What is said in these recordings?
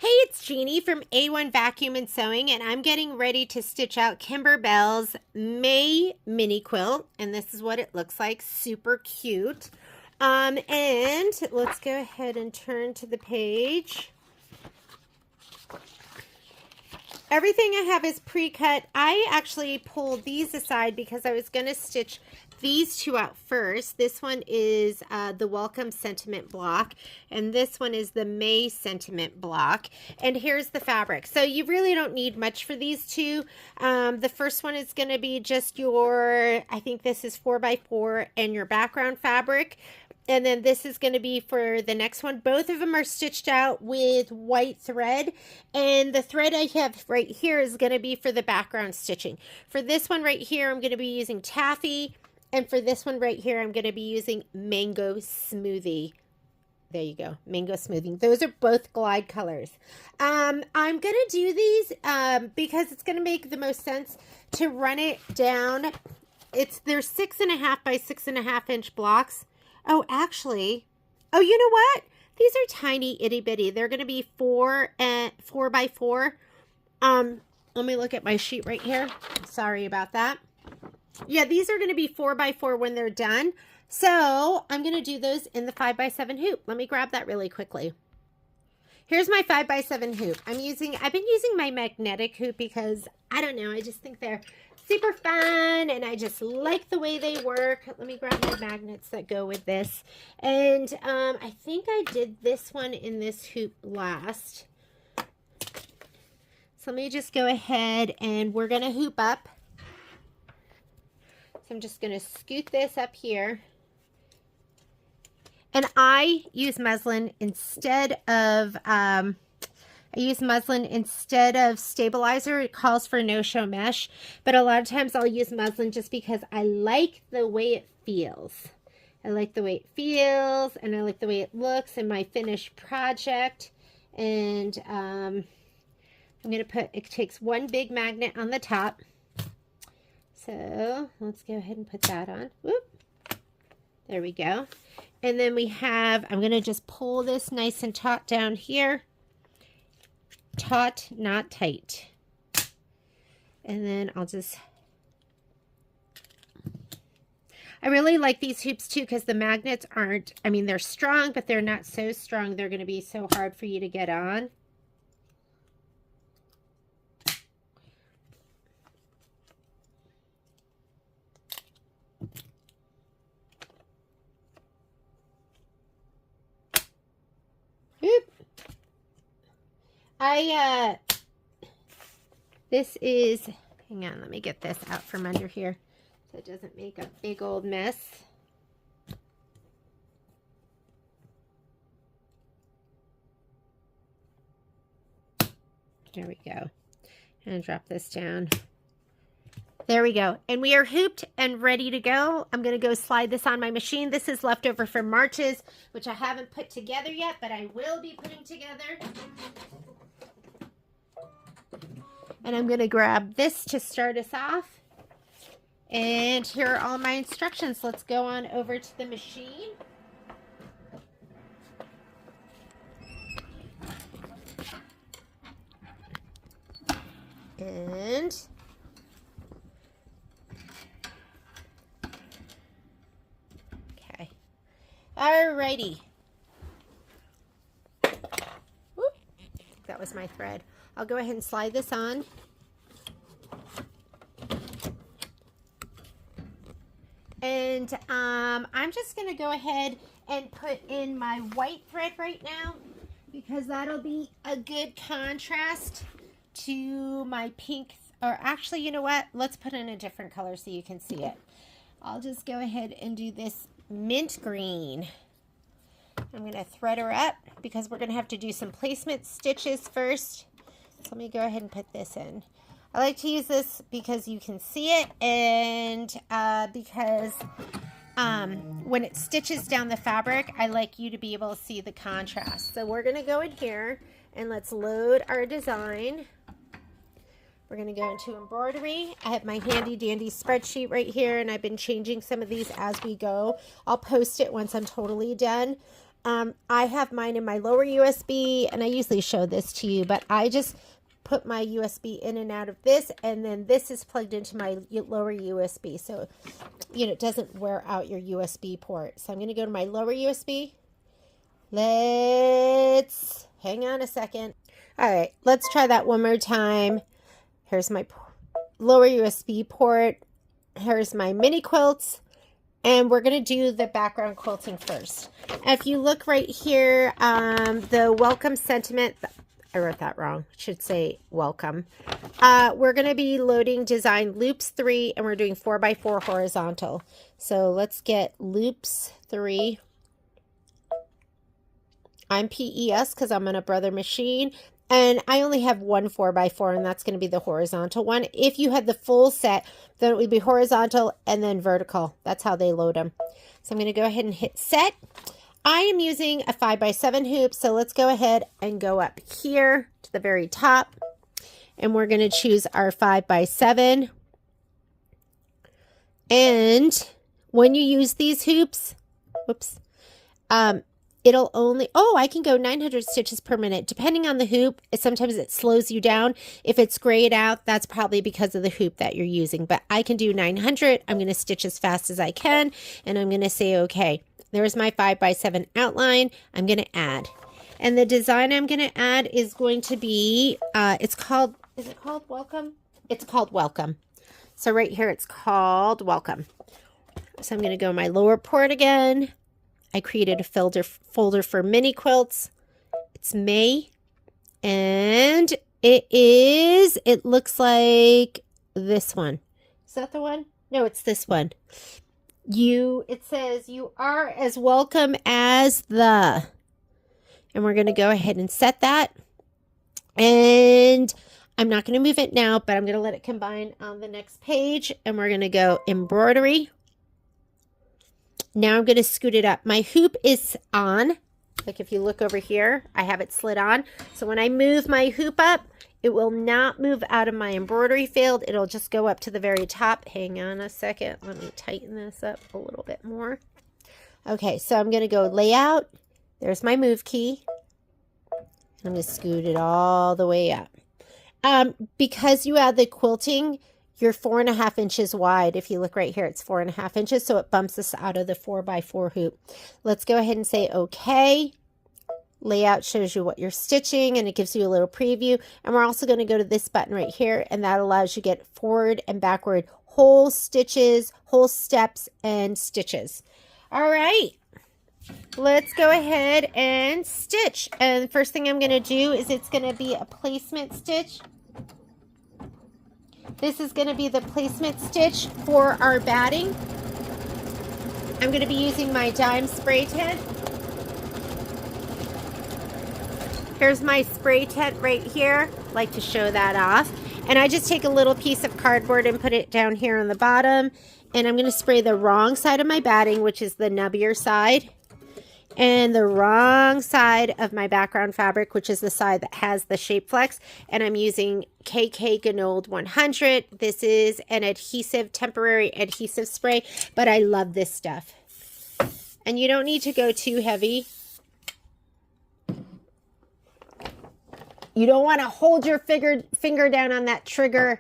Hey, it's Jeannie from A1 Vacuum and Sewing, and I'm getting ready to stitch out Kimberbell's May mini quilt, and this is what it looks like. Super cute. And let's go ahead and turn to the page. Everything I have is pre-cut. I actually pulled these aside because I was going to stitch these two out first. This one is the Welcome Sentiment block, and this one is the May Sentiment block. And here's the fabric. So you really don't need much for these two. The first one is going to be just your, I think this is 4x4 and your background fabric. And then this is going to be for the next one. Both of them are stitched out with white thread. And the thread I have right here is going to be for the background stitching. For this one right here, I'm going to be using taffy. And for this one right here, I'm going to be using Mango Smoothie. There you go, Mango Smoothie. Those are both glide colors. I'm going to do these because it's going to make the most sense to run it down. They're 6.5 by 6.5 inch blocks. Oh, actually, oh, you know what? These are tiny itty bitty. They're going to be 4 by 4. Let me look at my sheet right here. Sorry about that. Yeah, these are going to be 4 by 4 when they're done. So I'm going to do those in the 5 by 7 hoop. Let me grab that really quickly. Here's my 5 by 7 hoop. I've been using my magnetic hoop because I don't know. I just think they're super fun and I just like the way they work. Let me grab my magnets that go with this. And I think I did this one in this hoop last. So let me just go ahead and we're going to hoop up. So I'm just going to scoot this up here. And I use muslin instead of stabilizer. It calls for no-show mesh, but a lot of times I'll use muslin just because I like the way it feels. I like the way it feels, and I like the way it looks in my finished project. And I'm going to put, it takes one big magnet on the top. So let's go ahead and put that on. Whoop. There we go. And then we have, I'm going to just pull this nice and taut down here. Taut, not tight. And then I'll just, I really like these hoops too because the magnets aren't, I mean, they're strong, but they're not so strong they're going to be so hard for you to get on. This is, hang on, let me get this out from under here so it doesn't make a big old mess. There we go. And drop this down. There we go. And we are hooped and ready to go. I'm going to go slide this on my machine. This is leftover from March's, which I haven't put together yet, but I will be putting together. And I'm going to grab this to start us off. And here are all my instructions. Let's go on over to the machine. And okay. Alrighty. Whoop. That was my thread. I'll go ahead and slide this on. And I'm just going to go ahead and put in my white thread right now because that'll be a good contrast to my pink. Or actually, you know what? Let's put in a different color so you can see it. I'll just go ahead and do this mint green. I'm going to thread her up because we're going to have to do some placement stitches first. So let me go ahead and put this in. I like to use this because you can see it and because when it stitches down the fabric, I like you to be able to see the contrast. So we're going to go in here and let's load our design. We're going to go into embroidery. I have my handy dandy spreadsheet right here and I've been changing some of these as we go. I'll post it once I'm totally done. I have mine in my lower USB, and I usually show this to you, but I just put my USB in and out of this, and then this is plugged into my lower USB, so it doesn't wear out your USB port. So I'm going to go to my lower USB. Let's hang on a second. All right, let's try that one more time. Here's my lower USB port. Here's my mini quilts. And we're going to do the background quilting first. If you look right here, the welcome sentiment, I wrote that wrong. It should say welcome. We're going to be loading design loops 3, and we're doing 4x4 horizontal. So let's get loops 3. I'm PES because I'm on a Brother machine. And I only have one 4x4, and that's going to be the horizontal one. If you had the full set, then it would be horizontal and then vertical. That's how they load them. So I'm going to go ahead and hit set. I am using a 5x7 hoop, so let's go ahead and go up here to the very top. And we're going to choose our 5x7. And when you use these hoops, whoops, it'll only, I can go 900 stitches per minute. Depending on the hoop, sometimes it slows you down. If it's grayed out, that's probably because of the hoop that you're using. But I can do 900. I'm going to stitch as fast as I can, and I'm going to say okay. There's my 5x7 outline. I'm going to add. And the design I'm going to add is going to be, is it called Welcome? It's called Welcome. So right here, it's called Welcome. So I'm going to go my lower port again. I created a folder for mini quilts. It's May. And it looks like this one. Is that the one? No, it's this one. It says you are as welcome as the. And we're going to go ahead and set that. And I'm not going to move it now, but I'm going to let it combine on the next page. And we're going to go embroidery. Now I'm going to scoot it up. My hoop is on. Like if you look over here, I have it slid on. So when I move my hoop up, it will not move out of my embroidery field. It'll just go up to the very top. Hang on a second. Let me tighten this up a little bit more. Okay, so I'm going to go layout. There's my move key. I'm going to scoot it all the way up. Because you add the quilting, you're 4.5 inches wide. If you look right here, it's 4.5 inches. So it bumps us out of the 4x4 hoop. Let's go ahead and say okay. Layout shows you what you're stitching, and it gives you a little preview. And we're also going to go to this button right here, and that allows you to get forward and backward whole stitches, whole steps, and stitches. All right. Let's go ahead and stitch. And the first thing I'm going to do is it's going to be a placement stitch. This is going to be the placement stitch for our batting. I'm going to be using my dime spray tent. Here's my spray tent right here. I like to show that off. And I just take a little piece of cardboard and put it down here on the bottom. And I'm going to spray the wrong side of my batting, which is the nubbier side. And the wrong side of my background fabric, which is the side that has the shape flex. And I'm using KK Ganold 100. This is an adhesive, temporary adhesive spray, but I love this stuff. And you don't need to go too heavy. You don't want to hold your finger down on that trigger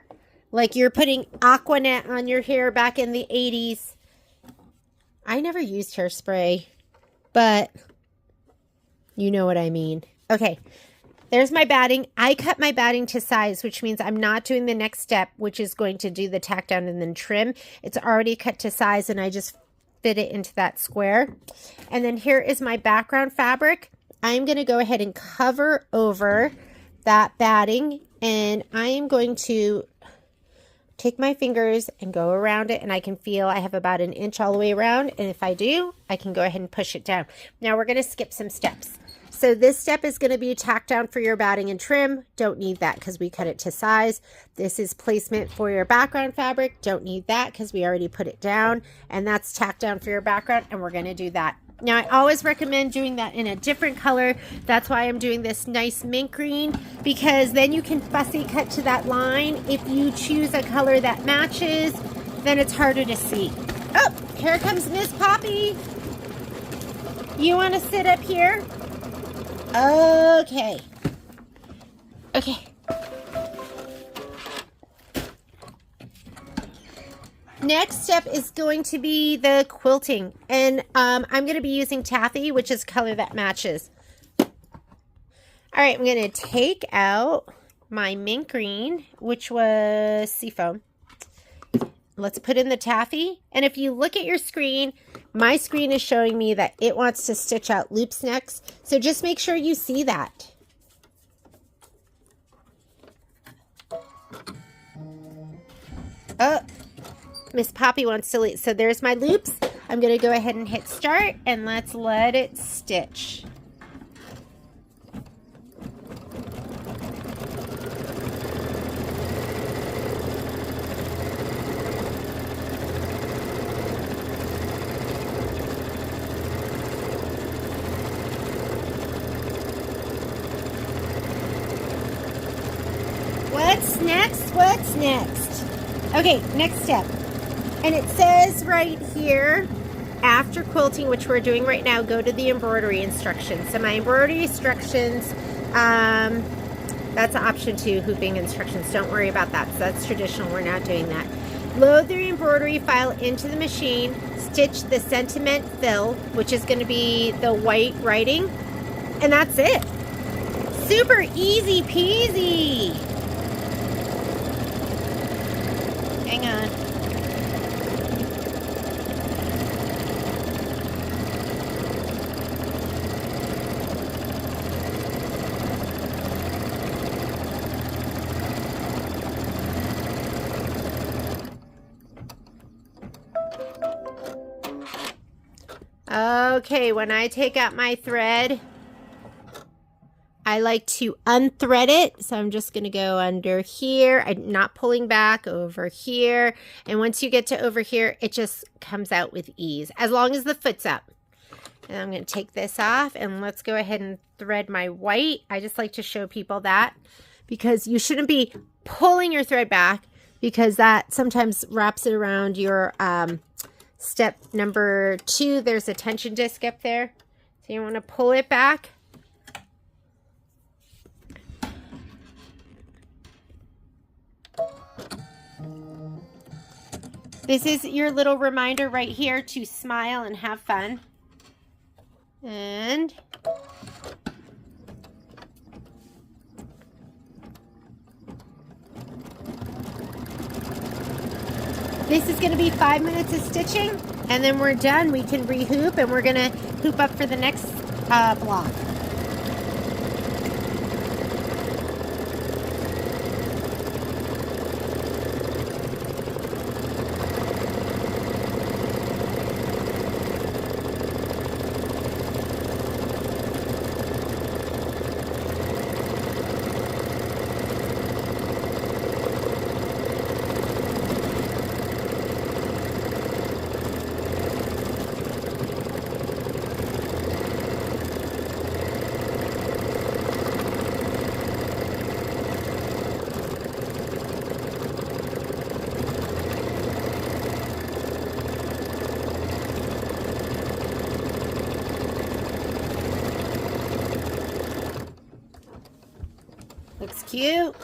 like you're putting Aquanet on your hair back in the 80s. I never used hairspray, but you know what I mean. Okay, there's my batting. I cut my batting to size, which means I'm not doing the next step, which is going to do the tack down and then trim. It's already cut to size, and I just fit it into that square. And then here is my background fabric. I'm going to go ahead and cover over that batting, and I am going to take my fingers and go around it, and I can feel I have about 1 inch all the way around, and if I do, I can go ahead and push it down. Now we're going to skip some steps. So this step is going to be tack down for your batting and trim. Don't need that because we cut it to size. This is placement for your background fabric. Don't need that because we already put it down, and that's tack down for your background, and we're going to do that. Now, I always recommend doing that in a different color. That's why I'm doing this nice mint green, because then you can fussy cut to that line. If you choose a color that matches, then it's harder to see. Oh, here comes Miss Poppy. You want to sit up here? Okay. Okay. Next step is going to be the quilting. And I'm going to be using taffy, which is color that matches. All right, I'm going to take out my mint green, which was seafoam. Let's put in the taffy. And if you look at your screen, my screen is showing me that it wants to stitch out loops next. So just make sure you see that. Oh, Miss Poppy wants to leave. So there's my loops. I'm going to go ahead and hit start and let's let it stitch. What's next? What's next? Okay, next step. And it says right here, after quilting, which we're doing right now, go to the embroidery instructions. So my embroidery instructions, that's option 2, hooping instructions. Don't worry about that. So that's traditional. We're not doing that. Load the embroidery file into the machine. Stitch the sentiment fill, which is going to be the white writing. And that's it. Super easy peasy. Hang on. Okay, when I take out my thread, I like to unthread it. So I'm just going to go under here. I'm not pulling back, over here. And once you get to over here, it just comes out with ease, as long as the foot's up. And I'm going to take this off and let's go ahead and thread my white. I just like to show people that because you shouldn't be pulling your thread back because that sometimes wraps it around your step number 2. There's a tension disc up there. So you want to pull it back. This is your little reminder right here to smile and have fun. And this is going to be 5 minutes of stitching, and then we're done. We can re-hoop, and we're going to hoop up for the next block. Looks cute.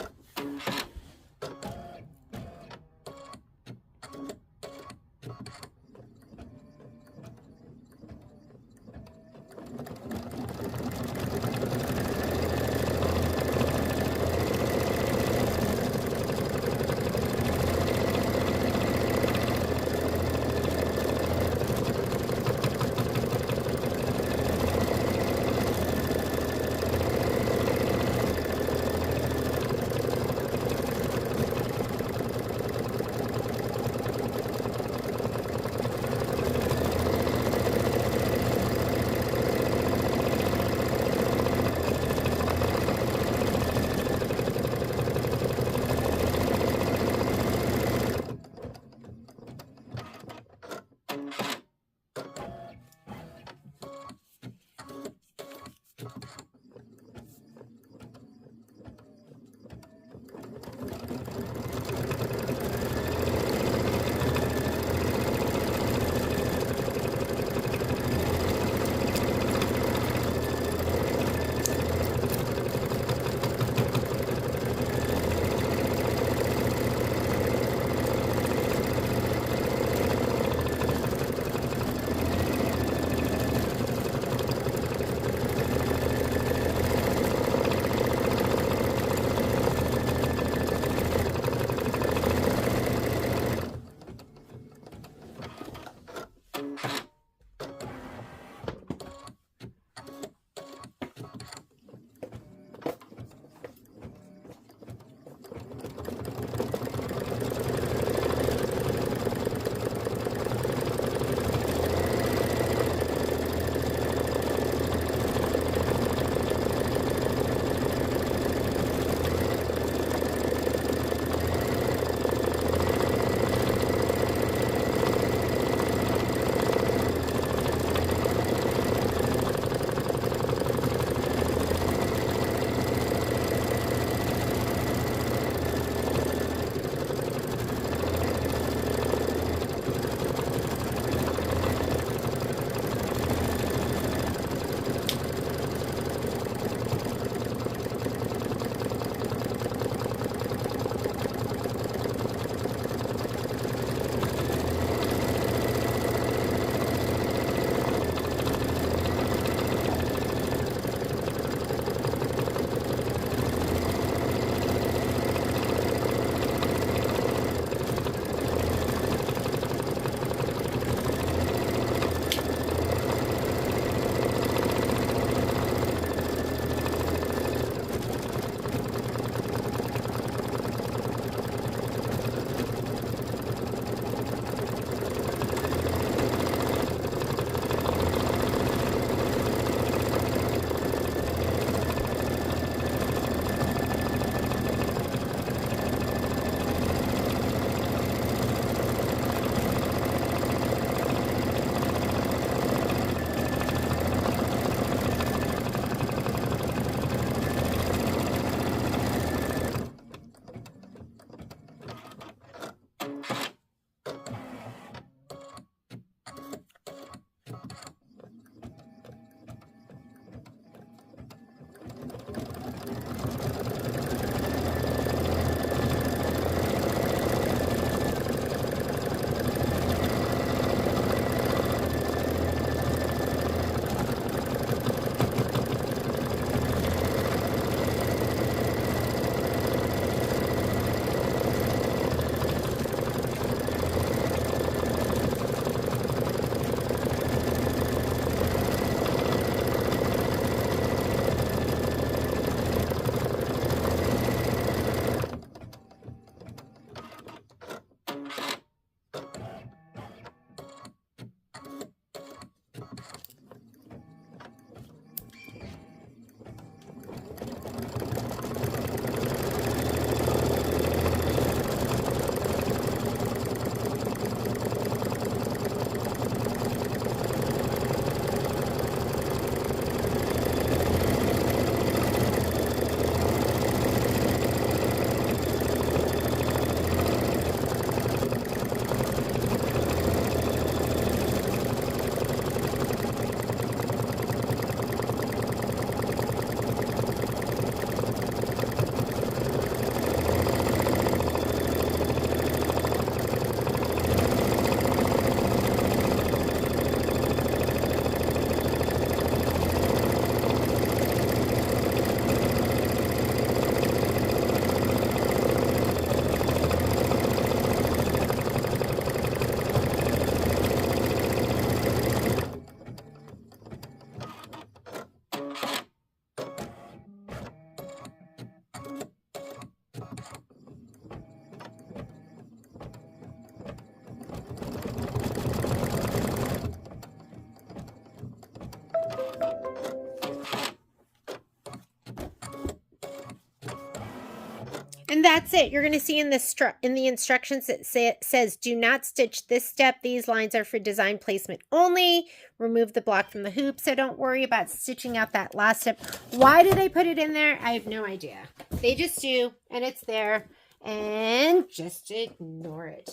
And that's it. You're going to see in the instructions it says, do not stitch this step. These lines are for design placement only. Remove the block from the hoop, so don't worry about stitching out that last step. Why do they put it in there? I have no idea. They just do, and it's there, and just ignore it.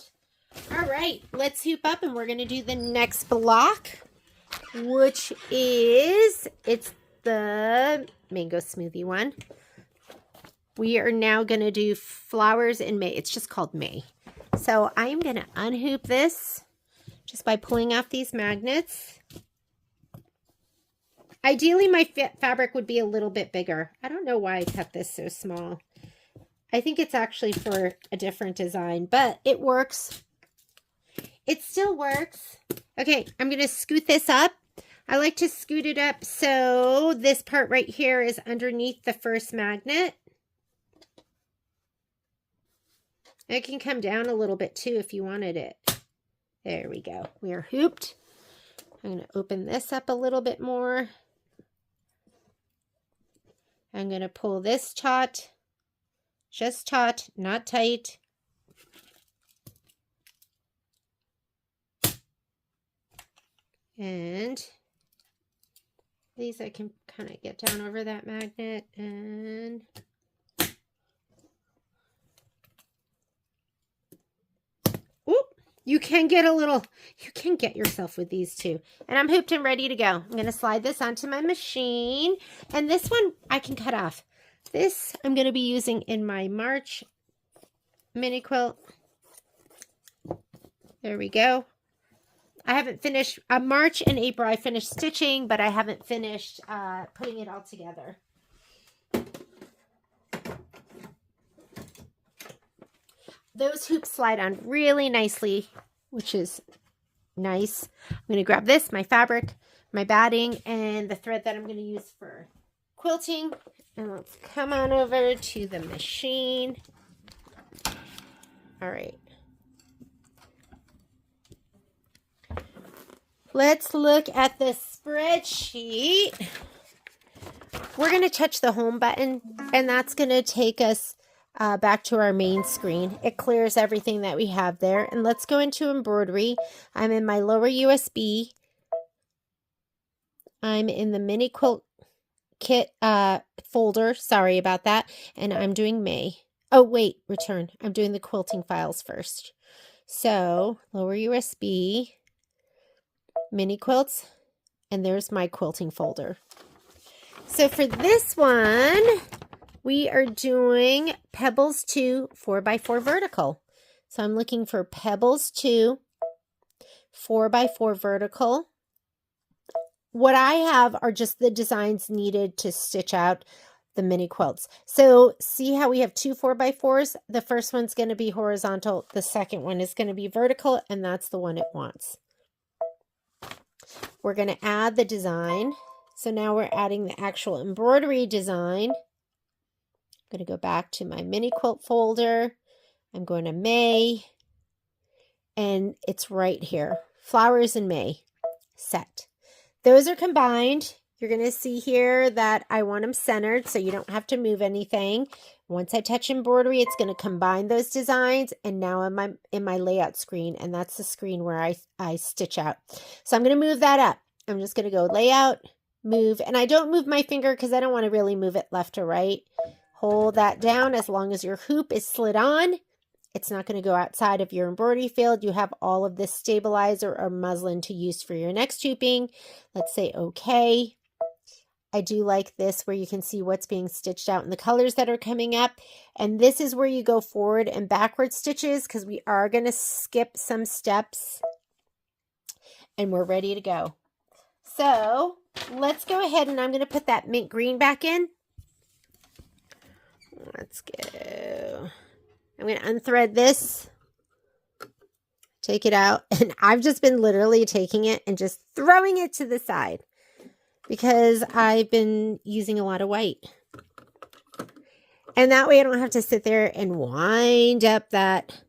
All right, let's hoop up, and we're going to do the next block, which is, it's the mango smoothie one. We are now going to do flowers in May. It's just called May. So I'm going to unhoop this just by pulling off these magnets. Ideally, my fabric would be a little bit bigger. I don't know why I cut this so small. I think it's actually for a different design, but it works. It still works. Okay, I'm going to scoot this up. I like to scoot it up so this part right here is underneath the first magnet. It can come down a little bit too if you wanted it. There we go. We are hooped. I'm going to open this up a little bit more. I'm going to pull this taut, just taut, not tight. And these I can kind of get down over that magnet and... You can get yourself with these two. And I'm hooped and ready to go. I'm going to slide this onto my machine. And this one I can cut off. This I'm going to be using in my March mini quilt. There we go. I haven't finished, March and April I finished stitching, but I haven't finished putting it all together. Those hoops slide on really nicely, which is nice. I'm going to grab this, my fabric, my batting, and the thread that I'm going to use for quilting. And let's come on over to the machine. All right. Let's look at the spreadsheet. We're going to touch the home button, and that's going to take us back to our main screen. It clears everything that we have there. And let's go into embroidery. I'm in my lower USB. I'm in the mini quilt kit folder. Sorry about that. And I'm doing May. Oh, wait, return. I'm doing the quilting files first. So lower USB, mini quilts, and there's my quilting folder. So for this one, we are doing Pebbles 2 4x4 vertical. So I'm looking for Pebbles 2 4x4 vertical. What I have are just the designs needed to stitch out the mini quilts. So see how we have two 4x4s? The first one's going to be horizontal. The second one is going to be vertical, and that's the one it wants. We're going to add the design. So now we're adding the actual embroidery design. I'm going to go back to my mini quilt folder. I'm going to May, and it's right here. Flowers in May. Set. Those are combined. You're going to see here that I want them centered, so you don't have to move anything. Once I touch embroidery, it's going to combine those designs, and now I'm in my layout screen, and that's the screen where I stitch out. So I'm going to move that up. I'm just going to go layout, move, and I don't move my finger because I don't want to really move it left or right. Hold that down as long as your hoop is slid on. It's not going to go outside of your embroidery field. You have all of this stabilizer or muslin to use for your next hooping. Let's say okay. I do like this where you can see what's being stitched out and the colors that are coming up. And this is where you go forward and backward stitches because we are going to skip some steps. And we're ready to go. So let's go ahead and I'm going to put that mint green back in. Let's go. I'm going to unthread this, take it out, and I've just been literally taking it and just throwing it to the side because I've been using a lot of white. And that way I don't have to sit there and wind up that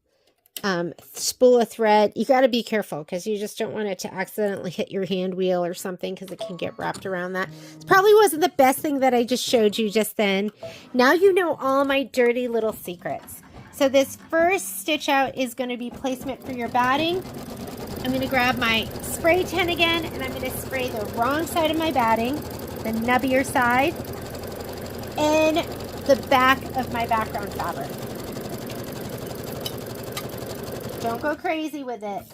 spool of thread. You got to be careful because you just don't want it to accidentally hit your hand wheel or something because it can get wrapped around that. It probably wasn't the best thing that I just showed you just then. Now you know all my dirty little secrets. So this first stitch out is going to be placement for your batting. I'm going to grab my spray tin again, and I'm going to spray the wrong side of my batting, the nubbier side, and the back of my background fabric. Don't go crazy with it.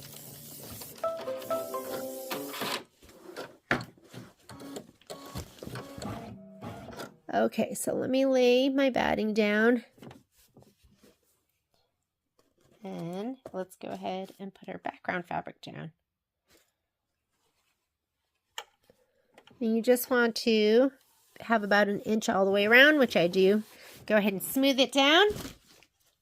Okay, so let me lay my batting down. And let's go ahead and put our background fabric down. And you just want to have about an inch all the way around, which I do. Go ahead and smooth it down.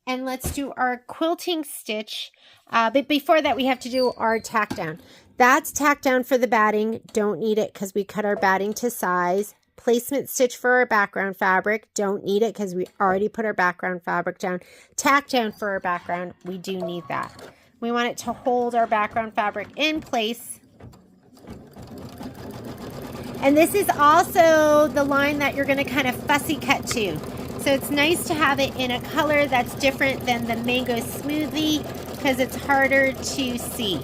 And let's do our quilting stitch. But before that, we have to do our tack down. That's tack down for the batting. Don't need it because we cut our batting to size. Placement stitch for our background fabric. Don't need it because we already put our background fabric down. Tack down for our background. We do need that. We want it to hold our background fabric in place. And this is also the line that you're going to kind of fussy cut to. So it's nice to have it in a color that's different than the mango smoothie because it's harder to see.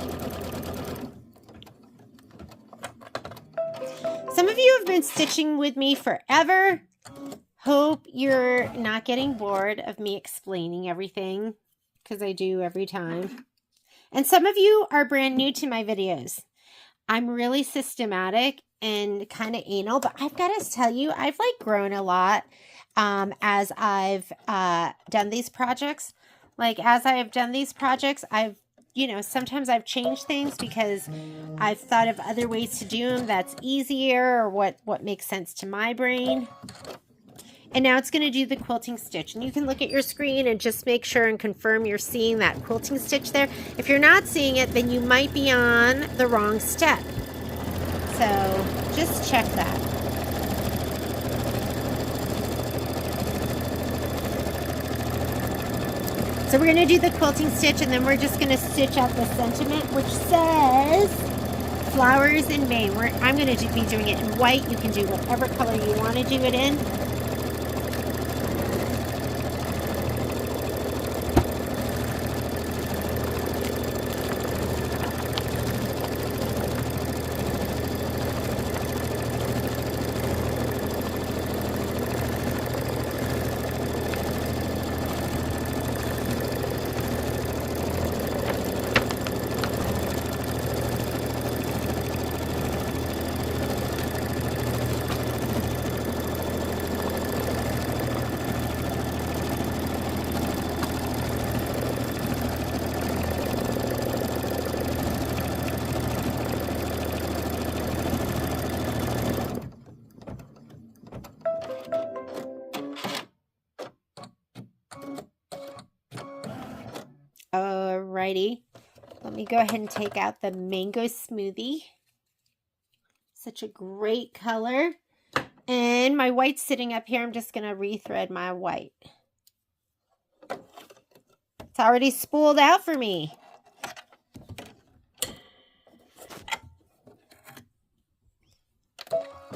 Some of you have been stitching with me forever. Hope you're not getting bored of me explaining everything because I do every time. And some of you are brand new to my videos. I'm really systematic and kind of anal, but I've got to tell you, I've like grown a lot as I've done these projects. Like as I have done these projects, sometimes I've changed things because I've thought of other ways to do them that's easier or what makes sense to my brain. And now it's going to do the quilting stitch. And you can look at your screen and just make sure and confirm you're seeing that quilting stitch there. If you're not seeing it, then you might be on the wrong step. So just check that. So we're going to do the quilting stitch, and then we're just going to stitch out the sentiment, which says flowers in May. I'm going to be doing it in white. You can do whatever color you want to do it in. Alrighty, let me go ahead and take out the mango smoothie. Such a great color. And my white's sitting up here. I'm just going to rethread my white. It's already spooled out for me.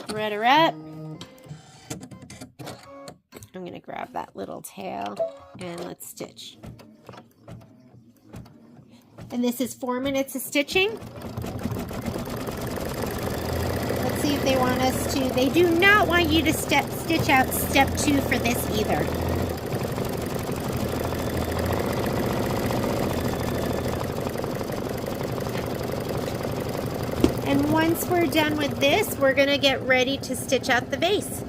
Thread her up. I'm going to grab that little tail and let's stitch. And this is 4 minutes of stitching. Let's see if they want us to. They do not want you to stitch out step 2 for this either. And once we're done with this, we're going to get ready to stitch out the vase.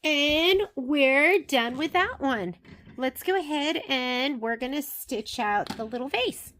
And we're done with that one. Let's go ahead and we're going to stitch out the little vase.